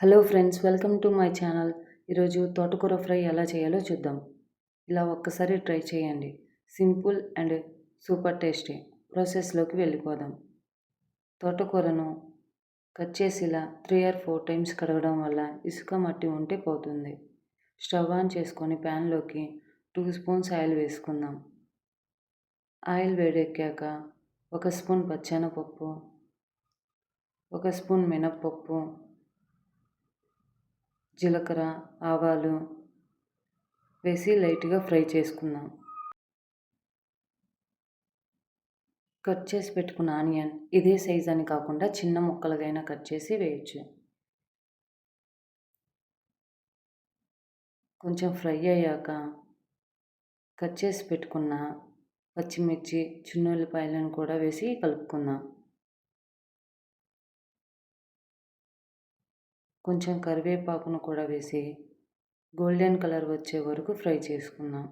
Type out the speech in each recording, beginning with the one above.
Hello friends, welcome to my channel. ఈరోజు తోటకూర fry ఎలా చేయాలో చూద్దాం. ఇలా ఒక్కసారి ట్రై చేయండి. Simple and super tasty. ప్రాసెస్లోకి వెళ్ళిపోదాం. తోటకూరను కట్ చేసి ఇలా 3 or 4 టైమ్స్ కడగడం వల్ల ఇసుక మట్టి ఉంటే పోతుంది. స్టవ్ ఆన్ చేసుకొని ప్యాన్లోకి 2 స్పూన్స్ ఆయిల్ వేసుకుందాం. ఆయిల్ వేడెక్కాక 1 స్పూన్ పచ్చెనపప్పు, 1 స్పూన్ మినప్పప్పు, జీలకర్ర, ఆవాలు వేసి లైట్గా ఫ్రై చేసుకుందాం. కట్ చేసి పెట్టుకున్న ఆనియన్ ఇదే సైజ్ అని కాకుండా చిన్న ముక్కలుగైనా కట్ చేసి వేయచ్చు. కొంచెం ఫ్రై అయ్యాక కట్ చేసి పెట్టుకున్న పచ్చిమిర్చి, చిన్నుల్లిపాయలను కూడా వేసి కలుపుకుందాం. కొంచెం కరివేపాకును కూడా వేసి గోల్డెన్ కలర్ వచ్చే వరకు ఫ్రై చేసుకుందాం.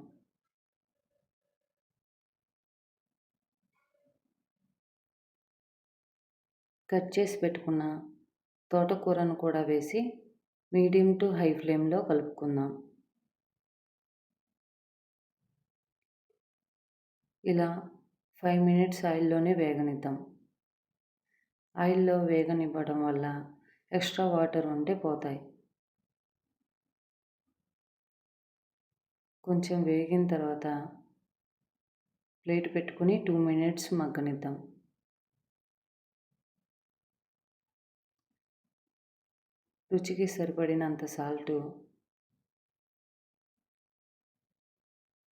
కట్ చేసి పెట్టుకున్న తోటకూరను కూడా వేసి మీడియం టు హై ఫ్లేమ్లో కలుపుకుందాం. ఇలా 5 మినిట్స్ ఆయిల్లోనే వేగనిద్దాం. ఆయిల్లో వేగనివ్వడం వల్ల ఎక్స్ట్రా వాటర్ ఉంటే పోతాయి. కొంచెం వేగిన తర్వాత ప్లేట్ పెట్టుకుని 2 మినిట్స్ మగ్గనిద్దాం. రుచికి సరిపడినంత సాల్టు,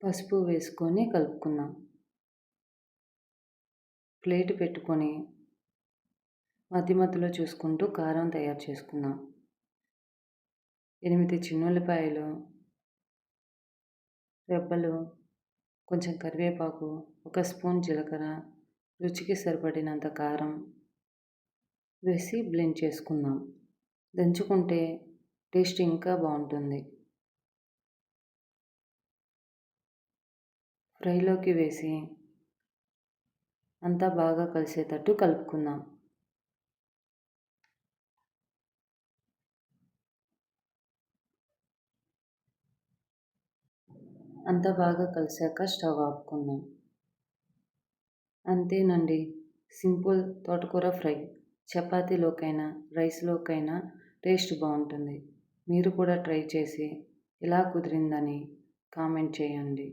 పసుపు వేసుకొని కలుపుకుందాం. ప్లేట్ పెట్టుకొని మధ్య మధ్యలో చూసుకుంటూ కారం తయారు చేసుకుందాం. 8 చిన్నుల్లిపాయలు రెబ్బలు, కొంచెం కరివేపాకు, 1 స్పూన్ జీలకర్ర, రుచికి సరిపడినంత కారం వేసి బ్లెండ్ చేసుకుందాం. దంచుకుంటే టేస్ట్ ఇంకా బాగుంటుంది. ఫ్రైలోకి వేసి అంతా బాగా కలిసేటట్టు కలుపుకుందాం. అంతా బాగా కలిసాక స్టవ్ ఆపుకుందాం. అంతేనండి, సింపుల్ తోటకూర ఫ్రై. చపాతీలోకైనా రైస్లోకైనా టేస్ట్ బాగుంటుంది. మీరు కూడా ట్రై చేసి ఎలా కుదిరిందని కామెంట్ చేయండి.